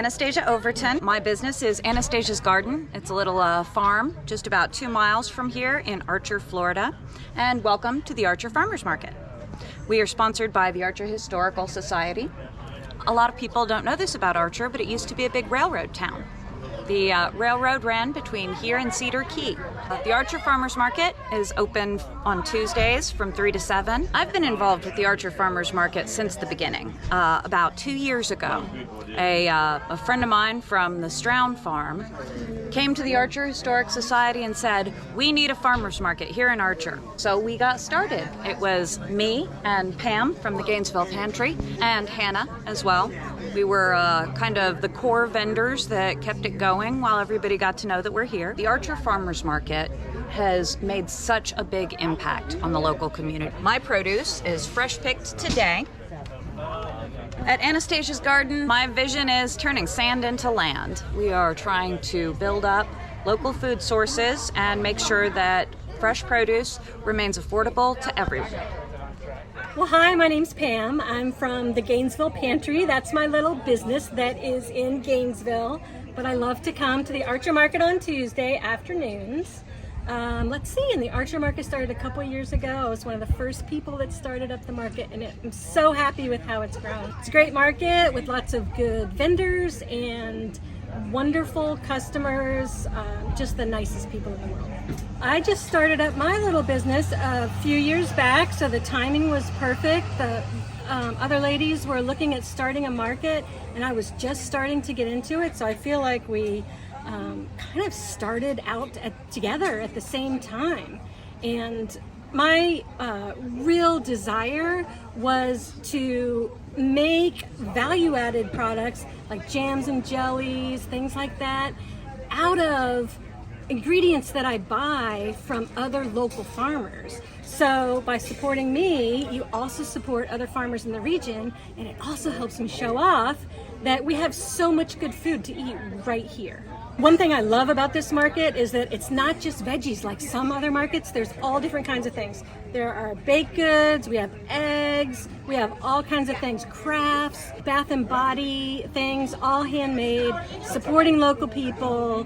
Anastasia Overton. My business is Anastasia's Garden. It's a little farm just about 2 miles from here in Archer, Florida. And welcome to the Archer Farmers Market. We are sponsored by the Archer Historical Society. A lot of people don't know this about Archer, but it used to be a big railroad town. The railroad ran between here and Cedar Key. The Archer Farmers Market is open on Tuesdays from 3 to 7. I've been involved with the Archer Farmers Market since the beginning. About 2 years ago, a friend of mine from the Strown Farm came to the Archer Historic Society and said, "We need a farmers market here in Archer." So we got started. It was me and Pam from the Gainesville Pantry and Hannah as well. We were kind of the core vendors that kept it going while everybody got to know that we're here. The Archer Farmers Market has made such a big impact on the local community. My produce is fresh picked today. At Anastasia's Garden, my vision is turning sand into land. We are trying to build up local food sources and make sure that fresh produce remains affordable to everyone. Well, hi, my name's Pam. I'm from the Gainesville Pantry. That's my little business that is in Gainesville. But I love to come to the Archer Market on Tuesday afternoons. Let's see, and the Archer Market started a couple years ago. I was one of the first people that started up the market, and I'm so happy with how it's grown. It's a great market with lots of good vendors and wonderful customers, just the nicest people in the world. I just started up my little business a few years back, so the timing was perfect. The other ladies were looking at starting a market, and I was just starting to get into it, so I feel like we kind of started out together at the same time. And my real desire was to make value-added products like jams and jellies, things like that, out of ingredients that I buy from other local farmers. So by supporting me, you also support other farmers in the region, and it also helps me show off that we have so much good food to eat right here. One thing I love about this market is that it's not just veggies like some other markets. There's all different kinds of things. There are baked goods, we have eggs, we have all kinds of things, crafts, bath and body things, all handmade, supporting local people.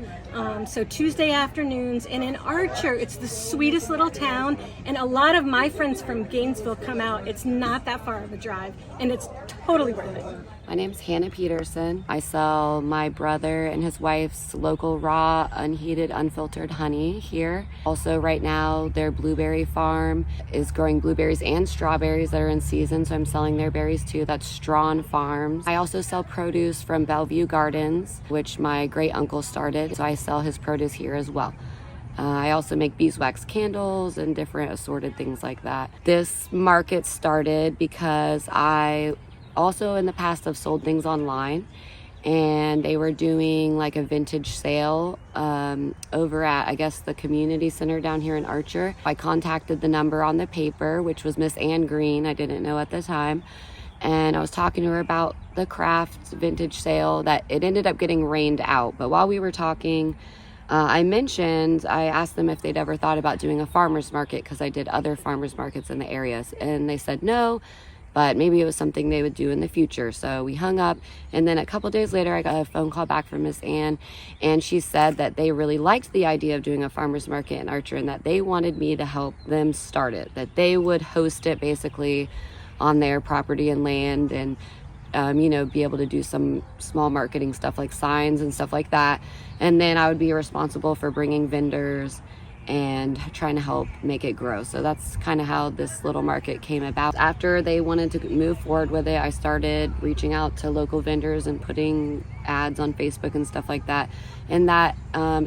So Tuesday afternoons, and in Archer, it's the sweetest little town, and a lot of my friends from Gainesville come out. It's not that far of a drive, and it's totally worth it. My name's Hannah Peterson. I sell my brother and his wife's local raw, unheated, unfiltered honey here. Also right now, their blueberry farm is growing blueberries and strawberries that are in season, so I'm selling their berries too. That's Strawn Farms. I also sell produce from Bellevue Gardens, which my great uncle started, so I sell his produce here as well. I also make beeswax candles and different assorted things like that. This market started because I also in the past have sold things online, and they were doing like a vintage sale over at, I guess, the community center down here in Archer. I contacted the number on the paper, which was Miss Ann Green. I didn't know at the time. And I was talking to her about the craft vintage sale that it ended up getting rained out. But while we were talking, I asked them if they'd ever thought about doing a farmer's market, because I did other farmer's markets in the areas. And they said no, but maybe it was something they would do in the future. So we hung up, and then a couple days later I got a phone call back from Miss Ann, and she said that they really liked the idea of doing a farmer's market in Archer, and that they wanted me to help them start it, that they would host it basically on their property and land, and be able to do some small marketing stuff like signs and stuff like that. And then I would be responsible for bringing vendors and trying to help make it grow. So that's kind of how this little market came about. After they wanted to move forward with it, I started reaching out to local vendors and putting ads on Facebook and stuff like that. And that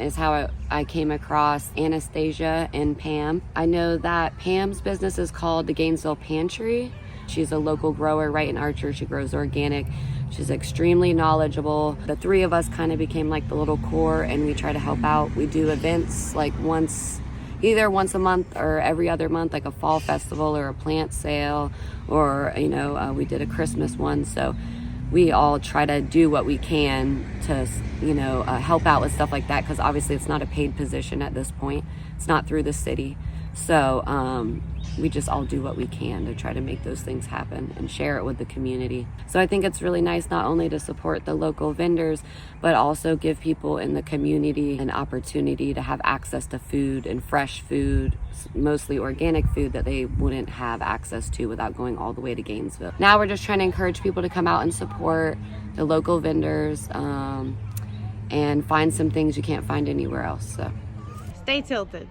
is how I came across Anastasia and Pam. I know that Pam's business is called the Gainesville Pantry. She's a local grower right in Archer. She grows organic. She's extremely knowledgeable. The three of us kind of became like the little core, and we try to help out. We do events like either once a month or every other month, like a fall festival or a plant sale, or we did a Christmas one. So we all try to do what we can to help out with stuff like that, because obviously it's not a paid position at this point. It's not through the city. So we just all do what we can to try to make those things happen and share it with the community. So I think it's really nice not only to support the local vendors, but also give people in the community an opportunity to have access to food and fresh food, mostly organic food that they wouldn't have access to without going all the way to Gainesville. Now we're just trying to encourage people to come out and support the local vendors and find some things you can't find anywhere else. So stay tilted.